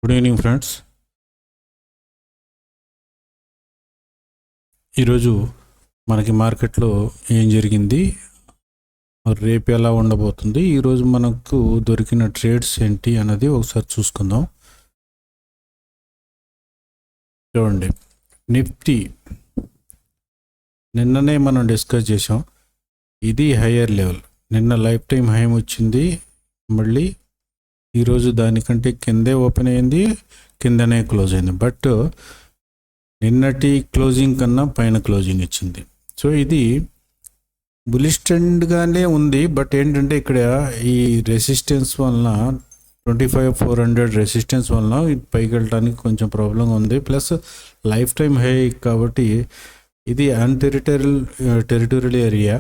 Good evening friends. ఈరోజు మనకి మార్కెట్లో ఏం జరిగింది, రేపు ఎలా ఉండబోతుంది, ఈరోజు మనకు దొరికిన ట్రేడ్స్ ఏంటి అన్నది ఒకసారి చూసుకుందాం. చూడండి, నిఫ్టీ నిన్ననే మనం డిస్కస్ చేసాం. ఇది హయ్యర్ లెవెల్, నిన్న లైఫ్ టైం హై వచ్చింది, మళ్ళీ ఈరోజు దానికంటే కిందే ఓపెన్ అయింది, కిందనే క్లోజ్ అయింది. బట్ నిన్నటి క్లోజింగ్ కన్నా పైన క్లోజింగ్ ఇచ్చింది. సో ఇది బులిష్ ట్రెండ్గానే ఉంది. బట్ ఏంటంటే ఇక్కడ ఈ రెసిస్టెన్స్ వలన 25,400 రెసిస్టెన్స్ వలన ఇది పైకి వెళ్ళడానికి కొంచెం ప్రాబ్లంగా ఉంది. ప్లస్ లైఫ్ టైం హై కాబట్టి ఇది టెరిటోరియల్ ఏరియా.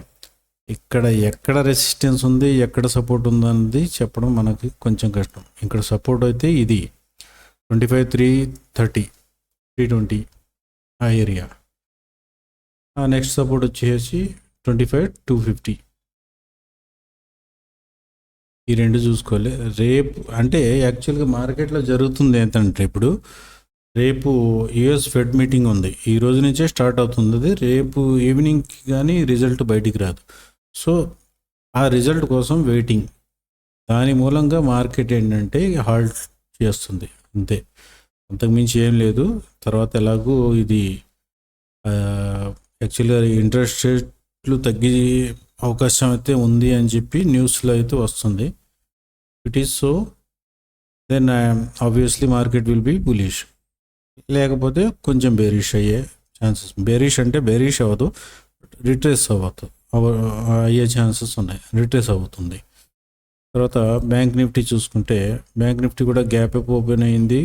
ఇక్కడ ఎక్కడ రెసిస్టెన్స్ ఉంది, ఎక్కడ సపోర్ట్ ఉందన్నది చెప్పడం మనకి కొంచెం కష్టం. ఇక్కడ సపోర్ట్ అయితే ఇది 25,330 320 ఆ ఏరియా. నెక్స్ట్ సపోర్ట్ వచ్చేసి 25,250. ఈ రెండు చూసుకోవాలి. రేపు అంటే యాక్చువల్గా మార్కెట్లో జరుగుతుంది ఏంటంటే, ఇప్పుడు రేపు యుఎస్ ఫెడ్ మీటింగ్ ఉంది, ఈ రోజు నుంచే స్టార్ట్ అవుతుంది. అది రేపు ఈవినింగ్కి కానీ రిజల్ట్ బయటికి రాదు. సో ఆ రిజల్ట్ కోసం వెయిటింగ్. దాని మూలంగా మార్కెట్ ఏంటంటే హాల్ట్ చేస్తుంది, అంతే, అంతకుమించి ఏం లేదు. తర్వాత ఎలాగూ ఇది యాక్చువల్గా ఇంట్రెస్ట్ రేట్లు తగ్గే అవకాశం అయితే ఉంది అని చెప్పి న్యూస్లో అయితే వస్తుంది. It is so, then obviously market will be bullish. లేకపోతే కొంచెం బేరిష్ అయ్యే ఛాన్సెస్. బేరిష్ అంటే బేరిష్ అవ్వదు, రిట్రేస్ అయ్యే ఛాన్సెస్ ఉన్నాయి, రిట్రేస్ అవుతుంది. తర్వాత బ్యాంక్ నిఫ్టీ చూసుకుంటే, బ్యాంక్ నిఫ్టీ కూడా గ్యాప్ అప్ ఓపెన్ అయింది.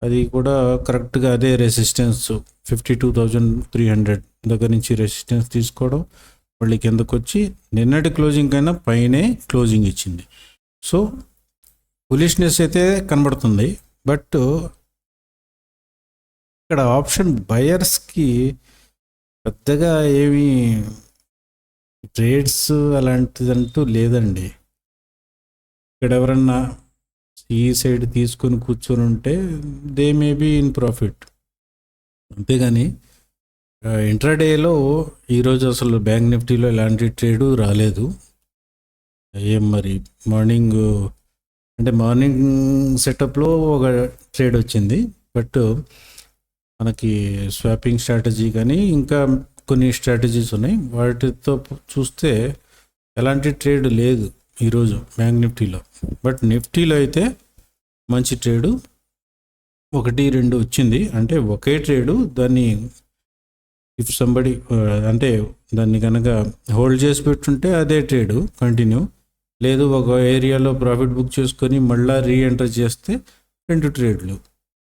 అది కూడా కరెక్ట్గా అదే రెసిస్టెన్స్ 52,300 దగ్గర నుంచి రెసిస్టెన్స్ తీసుకోవడం, మళ్ళీ కిందకు వచ్చి నిన్నటి క్లోజింగ్ కైనా పైనే క్లోజింగ్ ఇచ్చింది. సో బులిష్నెస్ అయితే కనబడుతుంది. బట్ ఇక్కడ ఆప్షన్ బయర్స్కి పెద్దగా ఏమీ ట్రేడ్స్ అలాంటిదంటూ లేదండి. ఇక్కడ ఎవరన్నా ఈ సైడ్ తీసుకొని కూర్చొని ఉంటే they may be in profit, అంతేగాని ఇంట్రాడేలో ఈరోజు అసలు బ్యాంక్ నిఫ్టీలో ఎలాంటి ట్రేడు రాలేదు. ఏం మరి మార్నింగ్ సెటప్లో ఒక ట్రేడ్ వచ్చింది. బట్ మనకి స్వాపింగ్ స్ట్రాటజీ కానీ ఇంకా కొన్ని స్ట్రాటజీస్ ఉన్నాయి, వాటితో చూస్తే ఎలాంటి ట్రేడ్ లేదు ఈరోజు బ్యాంక్ నిఫ్టీలో. బట్ నిఫ్టీలో అయితే మంచి ట్రేడు 1-2 వచ్చింది. అంటే ఒకే ట్రేడు, దాన్ని ఇఫ్ సంబడి అంటే దాన్ని కనుక హోల్డ్ చేసి పెట్టుంటే అదే ట్రేడు కంటిన్యూ, లేదు ఒక ఏరియాలో ప్రాఫిట్ బుక్ చేసుకొని మళ్ళీ రీఎంటర్ చేస్తే 2 ట్రేడ్లు,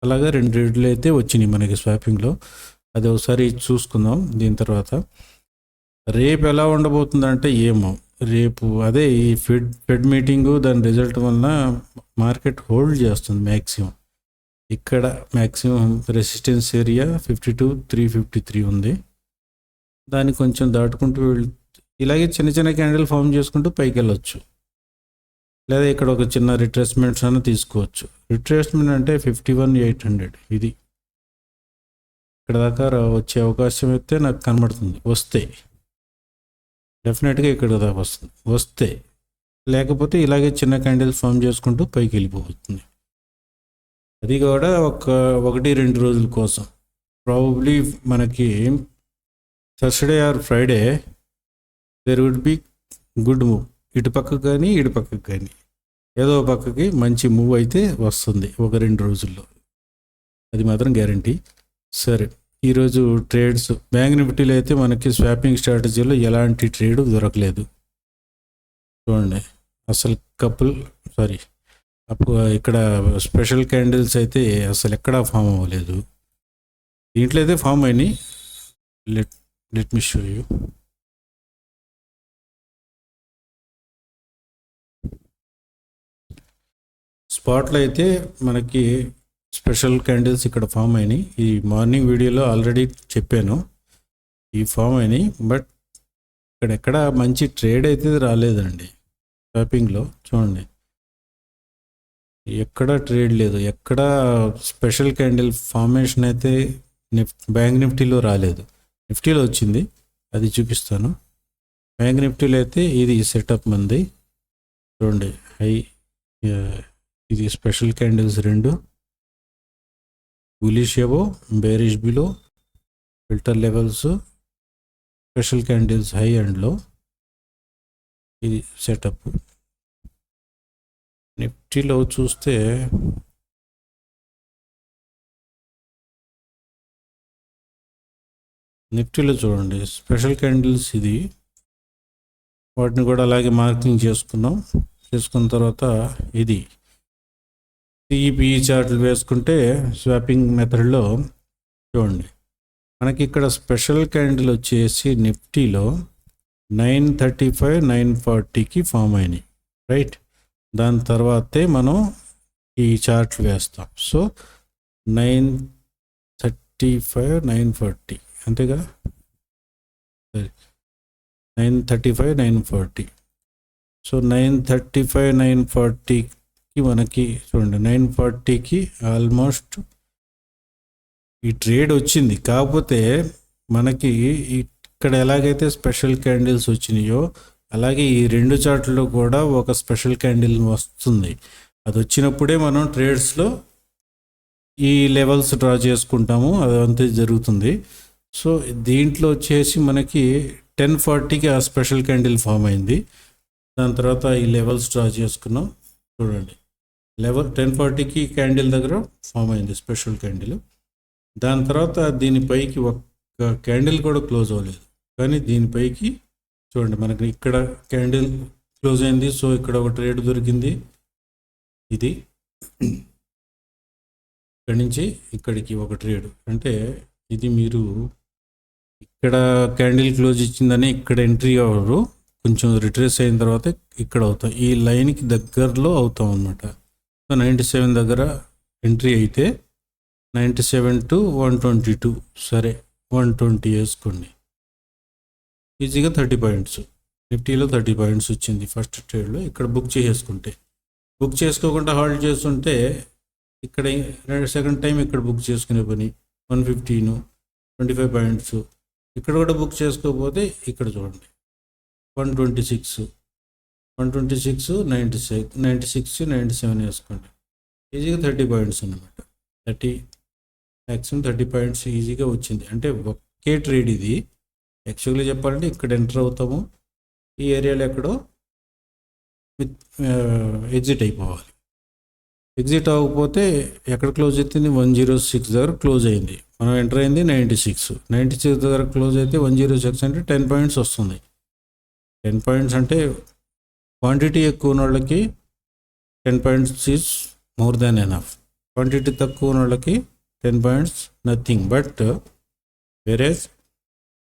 అలాగా 2 ట్రేడ్లు అయితే వచ్చినాయి మనకి స్వాపింగ్లో. అది ఒకసారి చూసుకుందాం. దీని తర్వాత రేపు ఎలా ఉండబోతుందంటే ఏమో. రేపు అదే ఈ ఫెడ్ మీటింగు, దాని రిజల్ట్ వలన మార్కెట్ హోల్డ్ చేస్తుంది మ్యాక్సిమం. ఇక్కడ మ్యాక్సిమం రెసిస్టెన్స్ ఏరియా 52,353 ఉంది. దాన్ని కొంచెం దాటుకుంటూ ఇలాగే చిన్న చిన్న క్యాండిల్ ఫామ్ చేసుకుంటూ పైకి వెళ్ళొచ్చు, లేదా ఇక్కడ ఒక చిన్న రిట్రేస్మెంట్స్ అని తీసుకోవచ్చు. రిట్రేస్మెంట్ అంటే 51,800 ఇది ఇక్కడ దాకా వచ్చే అవకాశం అయితే నాకు కనబడుతుంది. వస్తే డెఫినెట్గా ఇక్కడ దాకా వస్తే, లేకపోతే ఇలాగే చిన్న క్యాండిల్స్ ఫామ్ చేసుకుంటూ పైకి వెళ్ళిపోతుంది. అది కూడా 1-2 రోజుల కోసం. ప్రాబబ్లీ మనకి Thursday or Friday there would be good move, ఇటు పక్కకు కానీ ఇటు పక్కకు కానీ ఏదో పక్కకి మంచి మూవ్ అయితే వస్తుంది 1-2 రోజుల్లో, అది మాత్రం గ్యారంటీ. సరే, ఈరోజు ట్రేడ్స్ బ్యాంక్ నిఫ్టీలో అయితే మనకి స్వాపింగ్ స్ట్రాటజీలో ఎలాంటి ట్రేడ్ దొరకలేదు. చూడండి, అసలు ఇక్కడ స్పెషల్ క్యాండిల్స్ అయితే అసలు ఎక్కడా ఫామ్ అవ్వలేదు. దీంట్లో అయితే ఫామ్ అయినాయి. Let me show you. స్పాట్లో అయితే మనకి స్పెషల్ క్యాండిల్స్ ఇక్కడ ఫామ్ అయినాయి. ఈ మార్నింగ్ వీడియోలో ఆల్రెడీ చెప్పాను, ఈ ఫామ్ అయినాయి. బట్ ఇక్కడెక్కడ మంచి ట్రేడ్ అయితే రాలేదండి స్వాపింగ్లో. చూడండి, ఎక్కడ ట్రేడ్ లేదు, ఎక్కడ స్పెషల్ క్యాండిల్ ఫార్మేషన్ అయితే బ్యాంక్ నిఫ్టీలో రాలేదు. నిఫ్టీలో వచ్చింది, అది చూపిస్తాను. బ్యాంక్ నిఫ్టీలో అయితే ఇది సెటప్ మంది చూడండి. హై ఇది స్పెషల్ క్యాండిల్స్ రెండు, bullish above, bearish below, filter levels, special candles high and లో. ఇది సెటప్. నిఫ్టీలో చూస్తే నిఫ్టీలో చూడండి స్పెషల్ క్యాండిల్స్ ఇది, వాటిని కూడా అలాగే మార్కింగ్ చేసుకున్నాం. చేసుకున్న తర్వాత ఇది సిఈపిఈ చార్ట్లు వేసుకుంటే స్వాపింగ్ మెథడ్లో చూడండి మనకి ఇక్కడ స్పెషల్ క్యాండిల్ వచ్చేసి నిఫ్టీలో 935, 940కి ఫామ్ అయినాయి, రైట్. దాని తర్వాతే మనం ఈ చార్ట్లు వేస్తాం. సో 935, 940 అంతేగా, సరే 935, 940. సో 935, 940కి మనకి చూడండి 940కి ఆల్మోస్ట్ ఈ ట్రేడ్ వచ్చింది. కాకపోతే మనకి ఇక్కడ ఎలాగైతే స్పెషల్ క్యాండిల్స్ వచ్చినాయో అలాగే ఈ రెండు చార్ట్లో కూడా ఒక స్పెషల్ క్యాండిల్ వస్తుంది. అది వచ్చినప్పుడే మనం ట్రేడ్స్లో ఈ లెవెల్స్ డ్రా చేసుకుంటాము, అదంతా జరుగుతుంది. సో దీంట్లో వచ్చేసి మనకి 1040కి ఆ స్పెషల్ క్యాండిల్ ఫామ్ అయింది. దాని తర్వాత ఈ లెవెల్స్ డ్రా చేసుకున్నాం. చూడండి 1040కి క్యాండిల్ దగ్గర ఫామ్ అయింది స్పెషల్ క్యాండిల్. దాని తర్వాత దీనిపైకి ఒక్క క్యాండిల్ కూడా క్లోజ్ అవ్వలేదు, కానీ దీనిపైకి చూడండి మనకి ఇక్కడ క్యాండిల్ క్లోజ్ అయింది. సో ఇక్కడ ఒక ట్రేడ్ దొరికింది. ఇది ఇక్కడి నుంచి ఇక్కడికి ఒక ట్రేడ్, అంటే ఇది మీరు ఇక్కడ క్యాండిల్ క్లోజ్ ఇచ్చిందని ఇక్కడ ఎంట్రీ అవ్వరు, కొంచెం రిట్రేస్ అయిన తర్వాత ఇక్కడ అవుతాం, ఈ లైన్కి దగ్గరలో అవుతాం అనమాట. సో 97 దగ్గర ఎంట్రీ అయితే 97 to 122, సరే 120 వేసుకోండి. ఈజీగా 30 పాయింట్స్, నిఫ్టీలో 30 పాయింట్స్ వచ్చింది ఫస్ట్ ట్రేడ్లో. ఇక్కడ బుక్ చేసుకుంటే, బుక్ చేసుకోకుండా హోల్డ్ చేస్తుంటే ఇక్కడ సెకండ్ టైం ఇక్కడ బుక్ చేసుకునే పని 115, 25 పాయింట్స్. ఇక్కడ కూడా బుక్ చేసుకోకపోతే ఇక్కడ చూడండి 126, 126, 96, 97 వేసుకోండి. ఈజీగా 30 పాయింట్స్ అన్నమాట. 30 పాయింట్స్ ఈజీగా వచ్చింది. అంటే ఒకే ట్రేడ్ ఇది. యాక్చువల్గా చెప్పాలంటే ఇక్కడ ఎంటర్ అవుతాము, ఈ ఏరియాలో ఎక్కడో ఎగ్జిట్ అయిపోవాలి. ఎగ్జిట్ అవ్వకపోతే ఎక్కడ క్లోజ్ అవుతుంది, 106 దగ్గర క్లోజ్ అయింది. మనం ఎంటర్ అయింది 96 దగ్గర క్లోజ్ అయితే 106 అంటే 10 పాయింట్స్ వస్తుంది. 10 పాయింట్స్ అంటే క్వాంటిటీ ఎక్కువ ఉన్న వాళ్ళకి 10 points is more than enough. Quantity తక్కువ ఉన్న వాళ్ళకి 10 పాయింట్స్ నథింగ్. బట్ వేరేజ్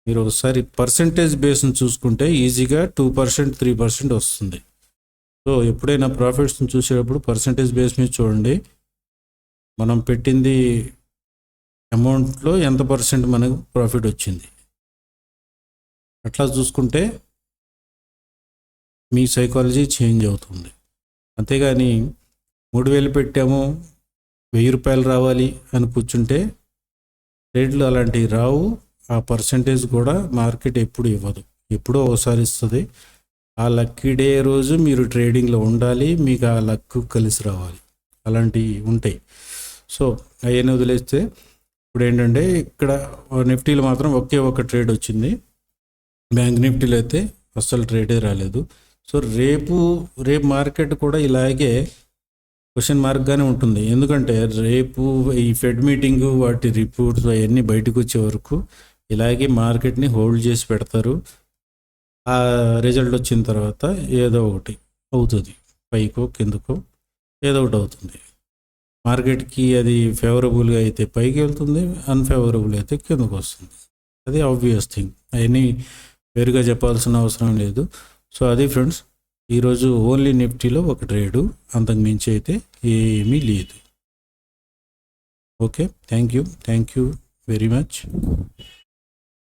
మీరు ఒకసారి పర్సంటేజ్ బేస్ని చూసుకుంటే ఈజీగా 2%, 3% వస్తుంది. సో ఎప్పుడైనా ప్రాఫిట్స్ని చూసేటప్పుడు పర్సంటేజ్ బేస్ మీద చూడండి, మనం పెట్టింది అమౌంట్లో ఎంత పర్సెంట్ మనకు ప్రాఫిట్ వచ్చింది. అట్లా చూసుకుంటే మీ సైకాలజీ చేంజ్ అవుతుంది. అంతేగాని 3000 పెట్టాము 1000 రూపాయలు రావాలి అని కూర్చుంటే ట్రేడ్లు అలాంటివి రావు. ఆ పర్సంటేజ్ కూడా మార్కెట్ ఎప్పుడు ఇవ్వదు, ఎప్పుడో ఒకసారి ఇస్తుంది. ఆ లక్కీ డే రోజు మీరు ట్రేడింగ్లో ఉండాలి, మీకు ఆ లక్ కలిసి రావాలి, అలాంటివి ఉంటాయి. సో అవన్నీ వదిలేస్తే ఇప్పుడు ఏంటంటే ఇక్కడ నిఫ్టీలో మాత్రం ఒకే ఒక ట్రేడ్ వచ్చింది. బ్యాంక్ నిఫ్టీలో అయితే అస్సలు ట్రేడే రాలేదు. సో రేపు మార్కెట్ కూడా ఇలాగే క్వశ్చన్ మార్క్గానే ఉంటుంది. ఎందుకంటే రేపు ఈ ఫెడ్ మీటింగు వాటి రిపోర్ట్స్ అవన్నీ బయటకు వచ్చే వరకు ఇలాగే మార్కెట్ని హోల్డ్ చేసి పెడతారు. ఆ రిజల్ట్ వచ్చిన తర్వాత ఏదో ఒకటి అవుతుంది, పైకో కిందకో ఏదో ఒకటి అవుతుంది. మార్కెట్కి అది ఫేవరబుల్గా అయితే పైకి వెళ్తుంది, అన్ఫేవరబుల్ అయితే కిందకు వస్తుంది. అది ఆబ్వియస్ థింగ్, అవన్నీ వేరుగా చెప్పాల్సిన అవసరం లేదు. సో అది ఫ్రెండ్స్, ఈరోజు ఓన్లీ నిఫ్టీలో ఒక ట్రేడు, అంతకు మించి అయితే ఏమీ లేదు. Okay, thank you very much.